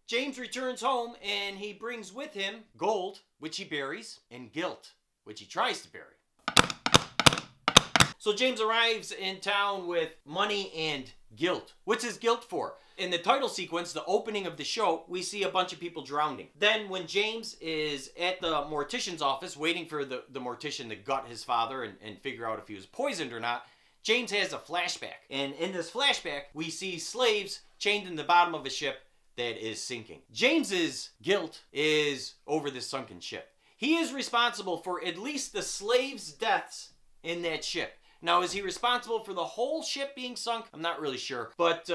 James returns home and he brings with him gold, which he buries, and guilt, which he tries to bury. So James arrives in town with money and guilt. What's his guilt for? In the title sequence, the opening of the show, we see a bunch of people drowning. Then when James is at the mortician's office waiting for the mortician to gut his father and figure out if he was poisoned or not, James has a flashback. And in this flashback, we see slaves chained in the bottom of a ship that is sinking. James's guilt is over this sunken ship. He is responsible for at least the slaves' deaths in that ship. Now, is he responsible for the whole ship being sunk? I'm not really sure. But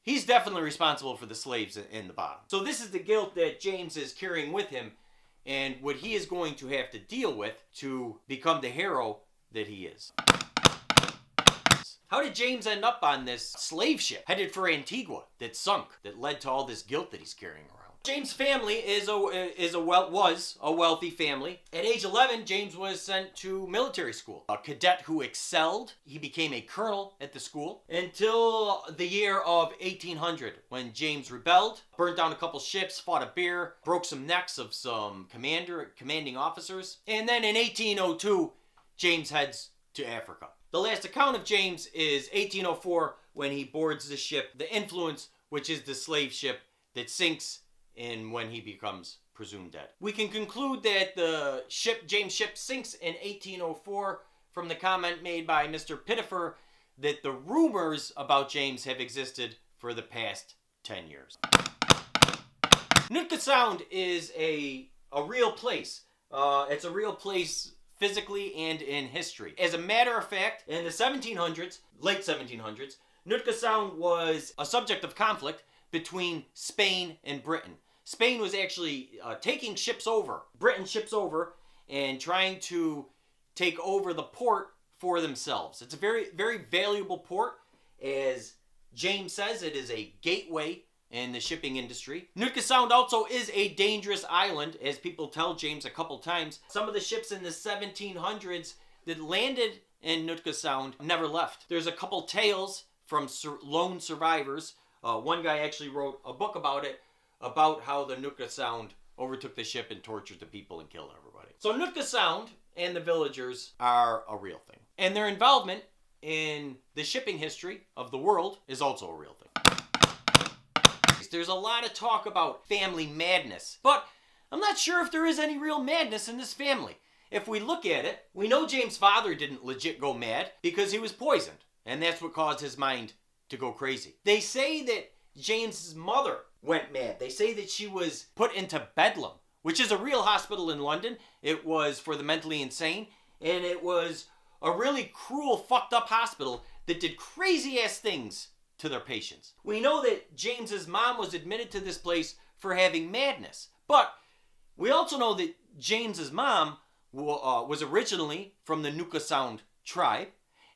he's definitely responsible for the slaves in the bottom. So this is the guilt that James is carrying with him and what he is going to have to deal with to become the hero that he is. How did James end up on this slave ship headed for Antigua that sunk, that led to all this guilt that he's carrying around? James' family was a wealthy family. At age 11, James was sent to military school. A cadet who excelled. He became a colonel at the school until the year of 1800 when James rebelled, burnt down a couple ships, fought a bear, broke some necks of some commanding officers. And then in 1802, James heads to Africa. The last account of James is 1804 when he boards the ship, the Influence, which is the slave ship that sinks and when he becomes presumed dead. We can conclude that the James ship sinks in 1804 from the comment made by Mr. Pittifer that the rumors about James have existed for the past 10 years. Nootka Sound is a real place. It's a real place physically and in history. As a matter of fact, in the 1700s, late 1700s, Nootka Sound was a subject of conflict between Spain and Britain. Spain was actually taking ships over, Britain ships over, and trying to take over the port for themselves. It's a very, very valuable port. As James says, it is a gateway in the shipping industry. Nootka Sound also is a dangerous island, as people tell James a couple times. Some of the ships in the 1700s that landed in Nootka Sound never left. There's a couple tales from lone survivors. One guy actually wrote a book about it, about how the Nootka Sound overtook the ship and tortured the people and killed everybody. So Nootka Sound and the villagers are a real thing. And their involvement in the shipping history of the world is also a real thing. There's a lot of talk about family madness, but I'm not sure if there is any real madness in this family. If we look at it, we know James' father didn't legit go mad because he was poisoned, and that's what caused his mind to go crazy. They say that James' mother went mad. They say that she was put into Bedlam, which is a real hospital in London. It was for the mentally insane, and it was a really cruel, fucked up hospital that did crazy ass things to their patients. We know that James's mom was admitted to this place for having madness, but we also know that James's mom was originally from the Nootka Sound tribe,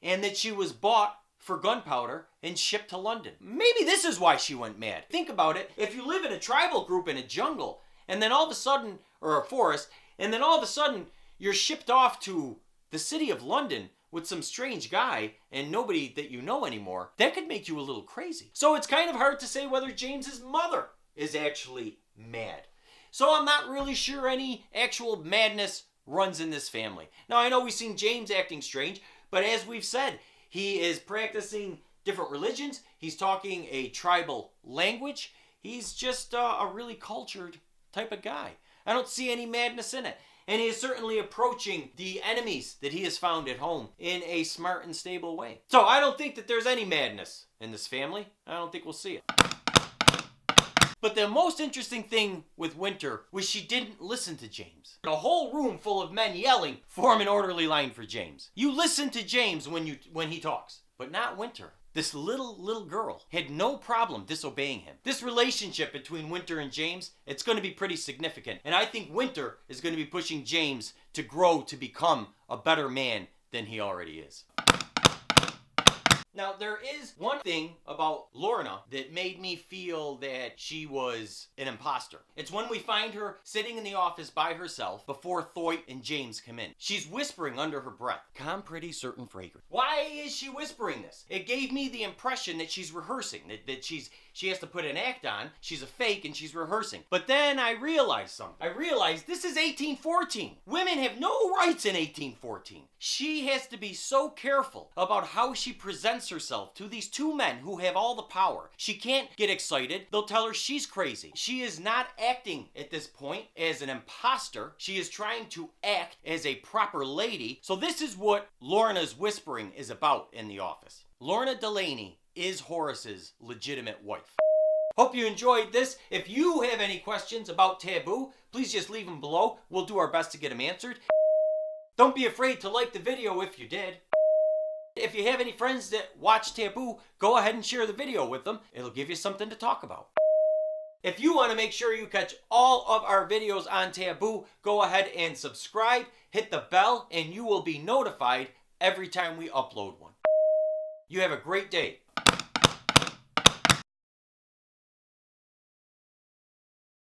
and that she was bought for gunpowder and shipped to London. Maybe this is why she went mad. Think about it. If you live in a tribal group in a jungle, and then all of a sudden, or a forest, and then all of a sudden you're shipped off to the city of London with some strange guy and nobody that you know anymore, that could make you a little crazy. So it's kind of hard to say whether James's mother is actually mad. So I'm not really sure any actual madness runs in this family. Now I know we've seen James acting strange, but as we've said, he is practicing different religions. He's talking a tribal language. He's just a really cultured type of guy. I don't see any madness in it. And he is certainly approaching the enemies that he has found at home in a smart and stable way. So I don't think that there's any madness in this family. I don't think we'll see it. But the most interesting thing with Winter was she didn't listen to James. A whole room full of men yelling, form an orderly line for James. You listen to James when he talks, but not Winter. This little girl had no problem disobeying him. This relationship between Winter and James, it's going to be pretty significant. And I think Winter is going to be pushing James to grow to become a better man than he already is. Now, there is one thing about Lorna that made me feel that she was an imposter. It's when we find her sitting in the office by herself before Thoit and James come in. She's whispering under her breath, "I'm pretty certain fragrance." Why is she whispering this? It gave me the impression that she's rehearsing, that she has to put an act on, she's a fake, and she's rehearsing. But then I realized something. I realized this is 1814. Women have no rights in 1814. She has to be so careful about how she presents herself to these two men who have all the power. She can't get excited. They'll tell her she's crazy. She is not acting at this point as an imposter. She is trying to act as a proper lady. So this is what Lorna's whispering is about in the office. Lorna Delaney is Horace's legitimate wife. Hope you enjoyed this. If you have any questions about Taboo, please just leave them below. We'll do our best to get them answered. Don't be afraid to like the video if you did. If you have any friends that watch Taboo, go ahead and share the video with them. It'll give you something to talk about. If you want to make sure you catch all of our videos on Taboo, go ahead and subscribe, hit the bell, and you will be notified every time we upload one. You have a great day.